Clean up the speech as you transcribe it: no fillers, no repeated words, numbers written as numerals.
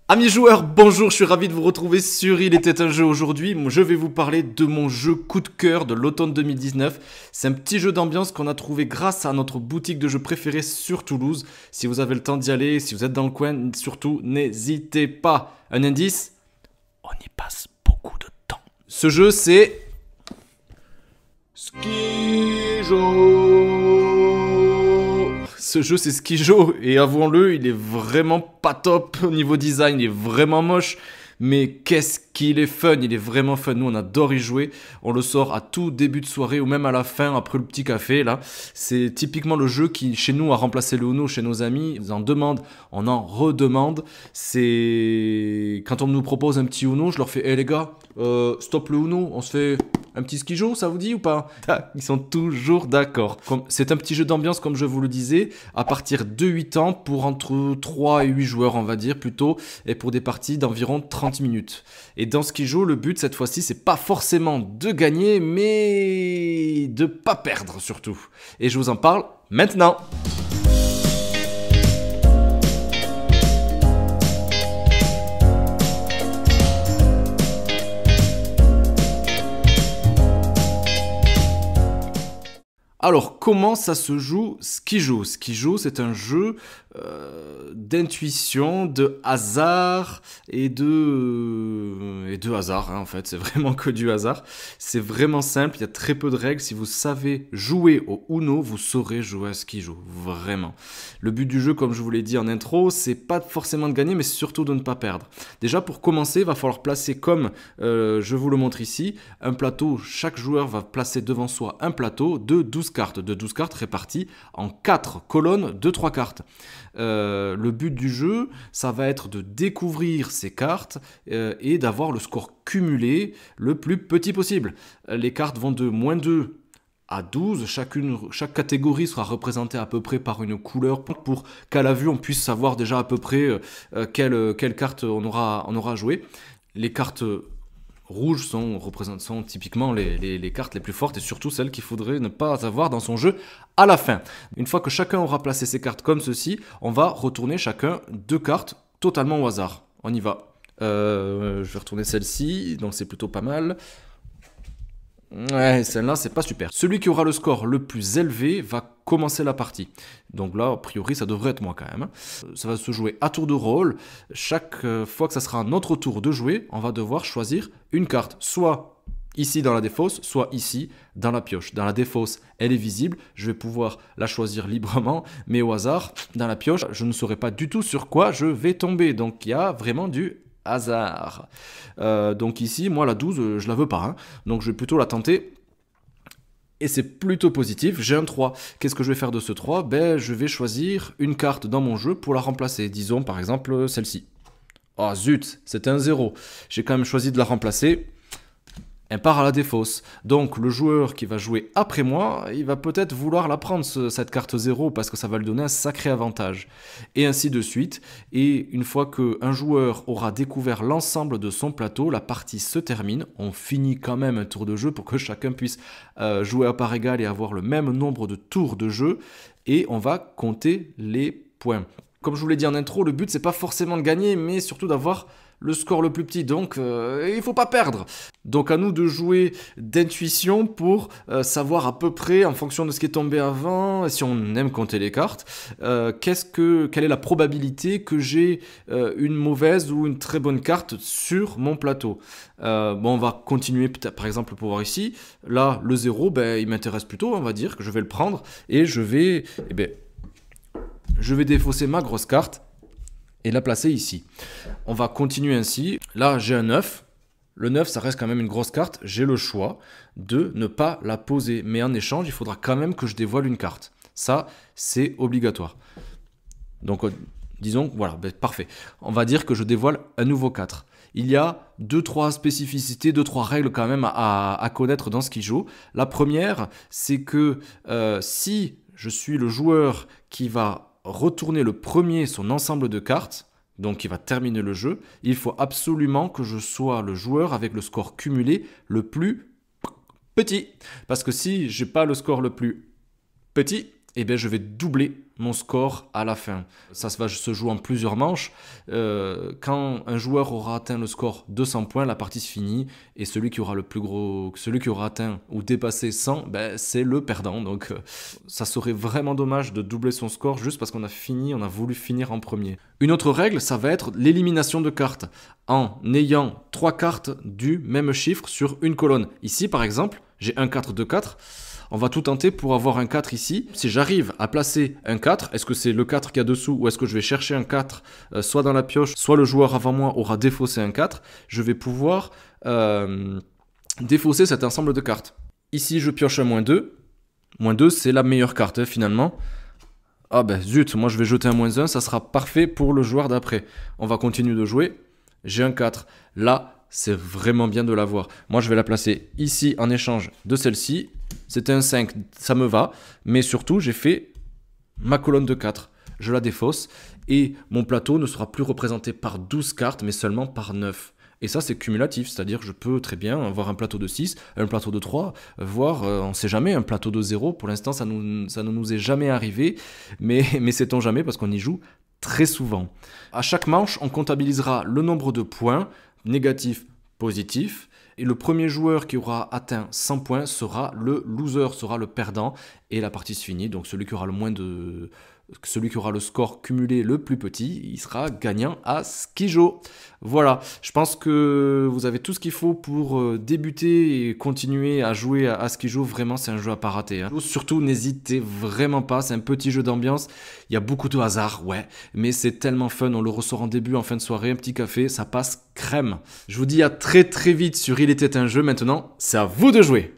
Amis joueurs, bonjour, je suis ravi de vous retrouver sur Il était un jeu aujourd'hui. Je vais vous parler de mon jeu coup de cœur de l'automne 2019. C'est un petit jeu d'ambiance qu'on a trouvé grâce à notre boutique de jeux préférée sur Toulouse. Si vous avez le temps d'y aller, si vous êtes dans le coin, surtout n'hésitez pas. Un indice, on y passe beaucoup de temps. Ce jeu c'est... Skijo. Ce jeu c'est Skijo et avouons-le, il est vraiment pas top au niveau design, il est vraiment moche. Mais qu'est-ce qu'il est fun, il est vraiment fun, nous on adore y jouer, on le sort à tout début de soirée ou même à la fin après le petit café là. C'est typiquement le jeu qui chez nous a remplacé le Uno chez nos amis, ils en demandent, on en redemande. C'est quand on nous propose un petit Uno, je leur fais hey les gars, stop le Uno, on se fait un petit Skijo, ça vous dit ou pas? Ils sont toujours d'accord. C'est un petit jeu d'ambiance comme je vous le disais, à partir de 8 ans pour entre 3 et 8 joueurs on va dire plutôt, et pour des parties d'environ 30 minutes. Et dans Skijo, le but cette fois-ci c'est pas forcément de gagner mais de pas perdre surtout. Et je vous en parle maintenant. Alors, comment ça se joue Skijo? Skijo, c'est un jeu d'intuition, de hasard et de hasard, hein, en fait. C'est vraiment que du hasard. C'est vraiment simple, il y a très peu de règles. Si vous savez jouer au Uno, vous saurez jouer à Skijo, vraiment. Le but du jeu, comme je vous l'ai dit en intro, c'est pas forcément de gagner, mais surtout de ne pas perdre. Déjà, pour commencer, il va falloir placer, comme je vous le montre ici, un plateau. Chaque joueur va placer devant soi un plateau de 12 cartes réparties en 4 colonnes de 3 cartes. Le but du jeu, ça va être de découvrir ces cartes et d'avoir le score cumulé le plus petit possible. Les cartes vont de -2 à 12, chaque catégorie sera représentée à peu près par une couleur pour qu'à la vue on puisse savoir déjà à peu près quelle carte on aura joué. Les cartes rouges sont typiquement les cartes les plus fortes et surtout celles qu'il faudrait ne pas avoir dans son jeu à la fin. Une fois que chacun aura placé ses cartes comme ceci, on va retourner chacun 2 cartes totalement au hasard. On y va. Je vais retourner celle-ci, donc c'est plutôt pas mal. Ouais, celle-là, c'est pas super. Celui qui aura le score le plus élevé va commencer la partie. Donc là, a priori, ça devrait être moi quand même. Ça va se jouer à tour de rôle. Chaque fois que ça sera notre tour de jouer, on va devoir choisir une carte. Soit ici dans la défausse, soit ici dans la pioche. Dans la défausse, elle est visible. Je vais pouvoir la choisir librement. Mais au hasard, dans la pioche, je ne saurai pas du tout sur quoi je vais tomber. Donc il y a vraiment du hasard. Donc ici, moi la 12, je la veux pas. Hein. Donc je vais plutôt la tenter. Et c'est plutôt positif. J'ai un 3. Qu'est-ce que je vais faire de ce 3? Ben, je vais choisir une carte dans mon jeu pour la remplacer. Disons par exemple celle-ci. Oh zut, c'était un 0. J'ai quand même choisi de la remplacer. Elle part à la défausse. Donc le joueur qui va jouer après moi, il va peut-être vouloir la prendre cette carte 0 parce que ça va lui donner un sacré avantage. Et ainsi de suite. Et une fois qu'un joueur aura découvert l'ensemble de son plateau, la partie se termine. On finit quand même un tour de jeu pour que chacun puisse jouer à part égale et avoir le même nombre de tours de jeu. Et on va compter les points. Comme je vous l'ai dit en intro, le but c'est pas forcément de gagner, mais surtout d'avoir le score le plus petit, donc il faut pas perdre. Donc à nous de jouer d'intuition pour savoir à peu près, en fonction de ce qui est tombé avant, si on aime compter les cartes, quelle est la probabilité que j'ai une mauvaise ou une très bonne carte sur mon plateau. Bon, on va continuer peut-être par exemple pour voir ici. Là, le 0, ben, il m'intéresse plutôt, on va dire que je vais le prendre et je vais défausser ma grosse carte et la placer ici. On va continuer ainsi. Là, j'ai un 9. Le 9, ça reste quand même une grosse carte. J'ai le choix de ne pas la poser. Mais en échange, il faudra quand même que je dévoile une carte. Ça, c'est obligatoire. Donc, disons, voilà, ben, parfait. On va dire que je dévoile un nouveau 4. Il y a 2-3 spécificités, 2-3 règles quand même à connaître dans Skijo. La première, c'est que si je suis le joueur qui va retourner le premier son ensemble de cartes, donc qui va terminer le jeu, il faut absolument que je sois le joueur avec le score cumulé le plus petit. Parce que si j'ai pas le score le plus petit, eh ben, je vais doubler mon score à la fin. Ça va se jouer en plusieurs manches. Quand un joueur aura atteint le score 200 points, la partie se finit et celui qui aura le plus gros, celui qui aura atteint ou dépassé 100, ben, c'est le perdant. Donc ça serait vraiment dommage de doubler son score juste parce qu'on a voulu finir en premier. Une autre règle, ça va être l'élimination de cartes en ayant 3 cartes du même chiffre sur une colonne. Ici par exemple, j'ai un 4, 2, 4. On va tout tenter pour avoir un 4 ici. Si j'arrive à placer un 4, est-ce que c'est le 4 qu'il y a dessous ou est-ce que je vais chercher un 4 soit dans la pioche, soit le joueur avant moi aura défaussé un 4, je vais pouvoir défausser cet ensemble de cartes. Ici, je pioche un -2. -2, c'est la meilleure carte finalement. Ah ben zut, moi je vais jeter un -1, ça sera parfait pour le joueur d'après. On va continuer de jouer. J'ai un 4. Là, c'est vraiment bien de l'avoir. Moi, je vais la placer ici en échange de celle-ci. C'était un 5, ça me va. Mais surtout, j'ai fait ma colonne de 4. Je la défausse et mon plateau ne sera plus représenté par 12 cartes, mais seulement par 9. Et ça, c'est cumulatif, c'est-à-dire que je peux très bien avoir un plateau de 6, un plateau de 3, voire, on ne sait jamais, un plateau de 0. Pour l'instant, ça ne nous est jamais arrivé, mais sait-on jamais parce qu'on y joue très souvent. À chaque manche, on comptabilisera le nombre de points, négatif, positif. Et le premier joueur qui aura atteint 100 points sera le loser, sera le perdant. Et la partie se finit. Donc celui qui aura le score cumulé le plus petit, il sera gagnant à Skijo. Voilà, je pense que vous avez tout ce qu'il faut pour débuter et continuer à jouer à Skijo. Vraiment, c'est un jeu à pas rater, hein. Surtout, n'hésitez vraiment pas, c'est un petit jeu d'ambiance. Il y a beaucoup de hasard, ouais, mais c'est tellement fun. On le ressort en début, en fin de soirée, un petit café, ça passe crème. Je vous dis à très très vite sur Il était un jeu. Maintenant, c'est à vous de jouer.